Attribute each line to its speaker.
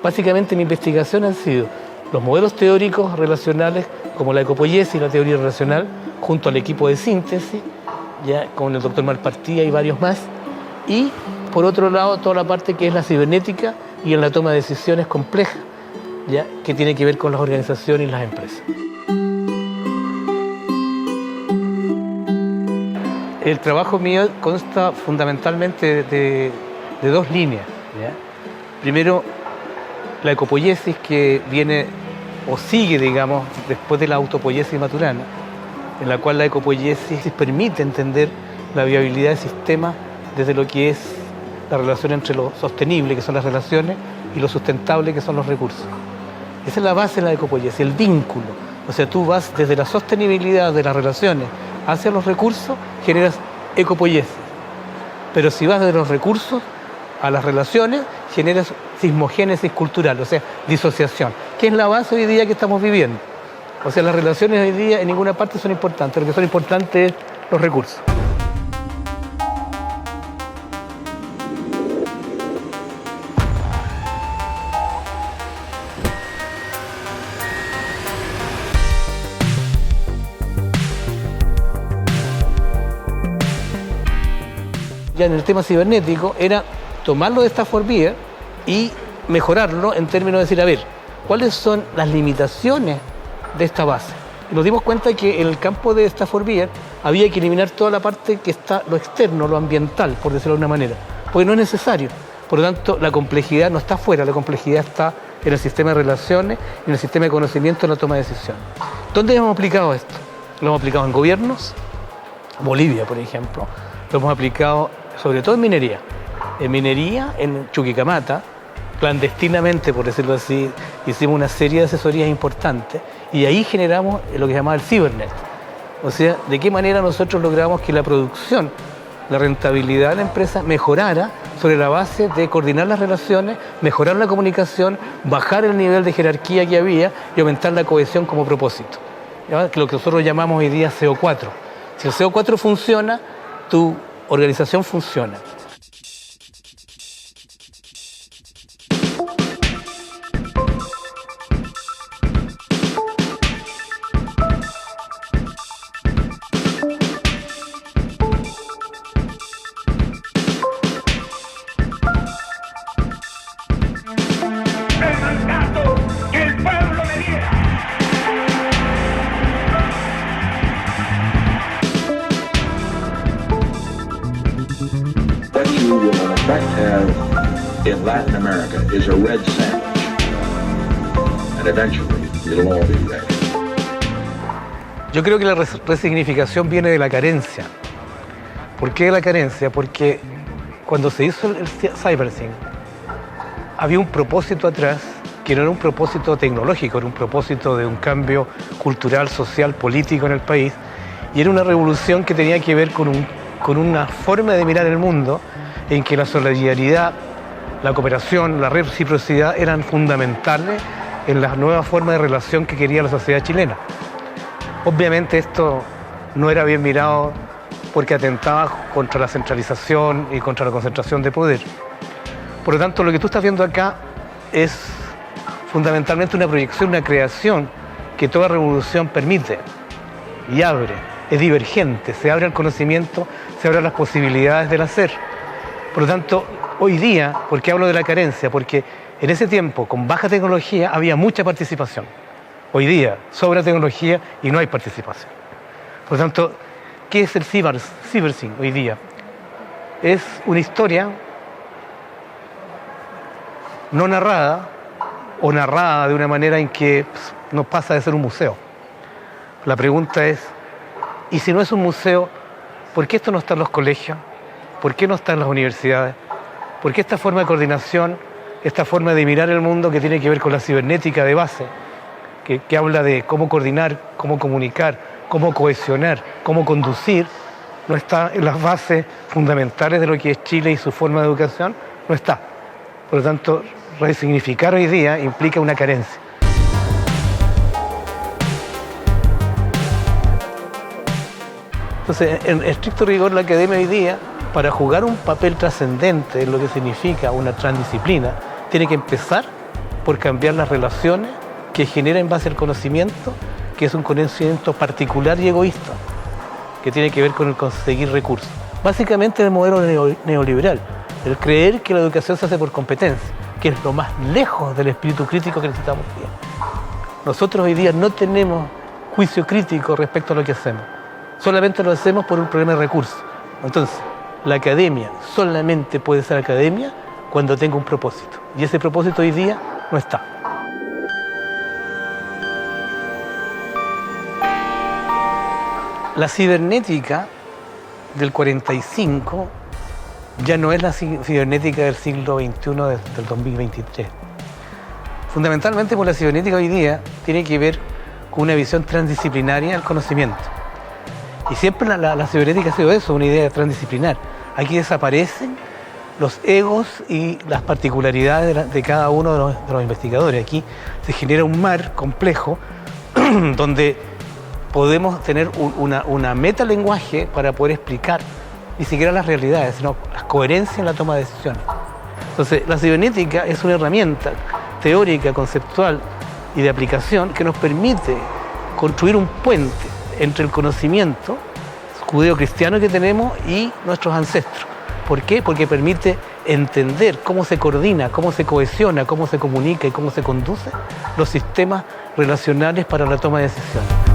Speaker 1: Básicamente mi investigación han sido los modelos teóricos relacionales como la ecopoiesis y la teoría relacional, junto al equipo de síntesis, ya con el doctor Malpartía y varios más, y por otro lado toda la parte que es la cibernética y en la toma de decisiones complejas, ya que tiene que ver con las organizaciones y las empresas. El trabajo mío consta fundamentalmente de dos líneas, ¿ya? Primero, la ecopoiesis, que viene o sigue, digamos, después de la autopoiesis maturana, en la cual la ecopoiesis permite entender la viabilidad del sistema desde lo que es la relación entre lo sostenible, que son las relaciones, y lo sustentable, que son los recursos. Esa es la base de la ecopoiesis, el vínculo. O sea, tú vas desde la sostenibilidad de las relaciones hacia los recursos, generas ecopoiesis. Pero si vas de los recursos a las relaciones, generas sismogénesis cultural, o sea, disociación, que es la base hoy día que estamos viviendo. O sea, las relaciones hoy día en ninguna parte son importantes, lo que son importantes es los recursos. Ya en el tema cibernético era tomarlo de Stafford Beer y mejorarlo en términos de decir, a ver, ¿cuáles son las limitaciones de esta base? Y nos dimos cuenta que en el campo de Stafford Beer había que eliminar toda la parte que está lo externo, lo ambiental, por decirlo de una manera, porque no es necesario. Por lo tanto, la complejidad no está afuera, la complejidad está en el sistema de relaciones, en el sistema de conocimiento, en la toma de decisiones. ¿Dónde hemos aplicado esto? Lo hemos aplicado en gobiernos, Bolivia, por ejemplo, lo hemos aplicado sobre todo en minería. En minería, en Chuquicamata, clandestinamente, por decirlo así, hicimos una serie de asesorías importantes y ahí generamos lo que se llamaba el Cibernet. O sea, de qué manera nosotros logramos que la producción, la rentabilidad de la empresa mejorara sobre la base de coordinar las relaciones, mejorar la comunicación, bajar el nivel de jerarquía que había y aumentar la cohesión como propósito. ¿Ya? Lo que nosotros llamamos hoy día CO4. Si el CO4 funciona, tu organización funciona.
Speaker 2: In Latin America is a red sandwich, and eventually it'll all be red.
Speaker 1: Yo creo que la resignificación viene de la carencia. ¿Por qué de la carencia? Porque cuando se hizo el CyberSyn, había un propósito atrás que no era un propósito tecnológico, era un propósito de un cambio cultural, social, político en el país, y era una revolución que tenía que ver con una forma de mirar el mundo en que la solidaridad, la cooperación, la reciprocidad eran fundamentales en la nueva forma de relación que quería la sociedad chilena. Obviamente esto no era bien mirado porque atentaba contra la centralización y contra la concentración de poder. Por lo tanto, lo que tú estás viendo acá es fundamentalmente una proyección, una creación que toda revolución permite y abre, es divergente, se abre al conocimiento, se abren las posibilidades del hacer. Por lo tanto, hoy día, ¿por qué hablo de la carencia? Porque en ese tiempo, con baja tecnología, había mucha participación. Hoy día, sobra tecnología y no hay participación. Por lo tanto, ¿qué es el CyberSyn hoy día? Es una historia no narrada o narrada de una manera en que no pasa de ser un museo. La pregunta es, ¿y si no es un museo, por qué esto no está en los colegios? ¿Por qué no está en las universidades? ¿Por qué esta forma de coordinación, esta forma de mirar el mundo que tiene que ver con la cibernética de base, que habla de cómo coordinar, cómo comunicar, cómo cohesionar, cómo conducir, no está en las bases fundamentales de lo que es Chile y su forma de educación? No está. Por lo tanto, resignificar hoy día implica una carencia. Entonces, en estricto rigor, la academia hoy día, para jugar un papel trascendente en lo que significa una transdisciplina, tiene que empezar por cambiar las relaciones que genera en base al conocimiento, que es un conocimiento particular y egoísta, que tiene que ver con el conseguir recursos. Básicamente el modelo neoliberal, el creer que la educación se hace por competencia, que es lo más lejos del espíritu crítico que necesitamos hoy día. Nosotros hoy día no tenemos juicio crítico respecto a lo que hacemos, solamente lo hacemos por un problema de recursos. Entonces, la academia solamente puede ser academia cuando tenga un propósito, y ese propósito hoy día no está. La cibernética del 45 ya no es la cibernética del siglo XXI del 2023. Fundamentalmente porque la cibernética hoy día tiene que ver con una visión transdisciplinaria del conocimiento. Y siempre la cibernética ha sido eso, una idea transdisciplinar. Aquí desaparecen los egos y las particularidades de cada uno de los investigadores. Aquí se genera un mar complejo donde podemos tener una metalenguaje para poder explicar ni siquiera las realidades, sino las coherencias en la toma de decisiones. Entonces, la cibernética es una herramienta teórica, conceptual y de aplicación que nos permite construir un puente entre el conocimiento judeo-cristiano que tenemos y nuestros ancestros. ¿Por qué? Porque permite entender cómo se coordina, cómo se cohesiona, cómo se comunica y cómo se conduce los sistemas relacionales para la toma de decisiones.